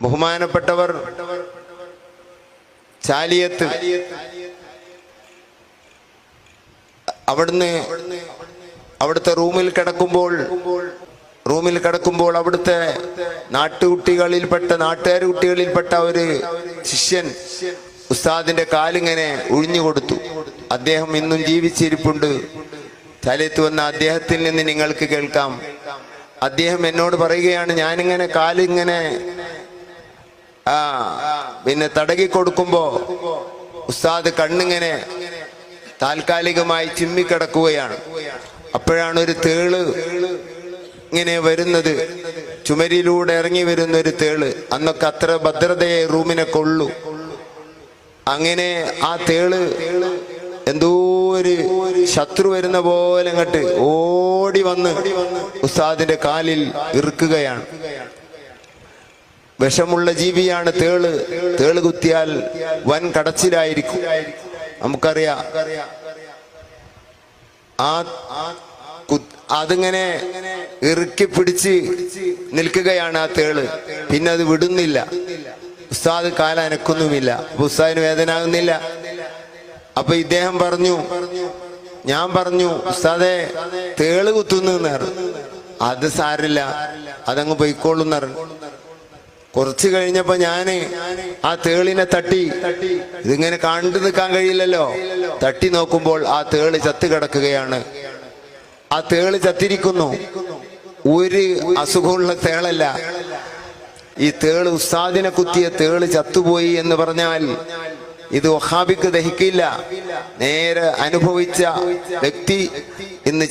ബഹുമാനപ്പെട്ടവർ ചാലിയത്ത് അവിടുത്തെ റൂമിൽ കിടക്കുമ്പോൾ അവിടുത്തെ നാട്ടുകാരുകുട്ടികളിൽപ്പെട്ട ഒരു ശിഷ്യൻ ഉസ്താദിന്റെ കാലിങ്ങനെ ഒഴിഞ്ഞു കൊടുത്തു. അദ്ദേഹം ഇന്നും ജീവിച്ചിരിപ്പുണ്ട്. ചാലിയത്ത് വന്ന അദ്ദേഹത്തിൽ നിന്ന് നിങ്ങൾക്ക് കേൾക്കാം. അദ്ദേഹം എന്നോട് പറയുകയാണ്, ഞാനിങ്ങനെ കാലിങ്ങനെ പിന്നെ തടകി കൊടുക്കുമ്പോ ഉസ്താദ് കണ്ണിങ്ങനെ താൽക്കാലികമായി ചിമ്മിക്കിടക്കുകയാണ്. അപ്പോഴാണ് ഒരു തേള് ഇങ്ങനെ വരുന്നത്, ചുമരിലൂടെ ഇറങ്ങി വരുന്ന ഒരു തേള്. അന്നൊക്കെ അത്ര ഭദ്രതയെ റൂമിനെ കൊള്ളു. അങ്ങനെ ആ തേള് എന്തോ ഒരു ശത്രു വരുന്ന പോലെ അങ്ങോട്ട് ഓടി വന്ന് ഉസ്താദിന്റെ കാലിൽ ഇറുക്കുകയാണ്. വിഷമുള്ള ജീവിയാണ് തേള് കുത്തിയാൽ വൻ കടച്ചിലായിരിക്കും. നമുക്കറിയാം. അതിങ്ങനെ ഇറുക്കി പിടിച്ച് നിൽക്കുകയാണ് ആ തേള്. പിന്നെ അത് വിടുന്നില്ല. ഉസ്താദ് കാലനക്കൊന്നുമില്ല. അപ്പൊ ഉസ്താദിന് വേദന ആകുന്നില്ല. അപ്പൊ ഇദ്ദേഹം ഞാൻ പറഞ്ഞു ഉസ്താദെ തേള് കുത്തുന്നു. അത് സാരില്ല, അതങ്ങ് പൊയ്ക്കോളും. കുറച്ച് കഴിഞ്ഞപ്പോ ഞാന് ആ തേളിനെ തട്ടി, ഇതിങ്ങനെ കണ്ടു നിൽക്കാൻ കഴിയില്ലല്ലോ, തട്ടി നോക്കുമ്പോൾ ആ തേള് ചത്ത് കിടക്കുകയാണ്. ആ തേള് ചത്തിരിക്കുന്നു. ഒരു അസുഖമുള്ള തേളല്ല. ഈ തേള് ഉസ്താദിനെ കുത്തിയ തേള് ചത്തുപോയി എന്ന് പറഞ്ഞാൽ ഇത് വഹാബിക്ക് ദഹിക്കില്ല. നേരെ അനുഭവിച്ച വ്യക്തി ഇന്ന്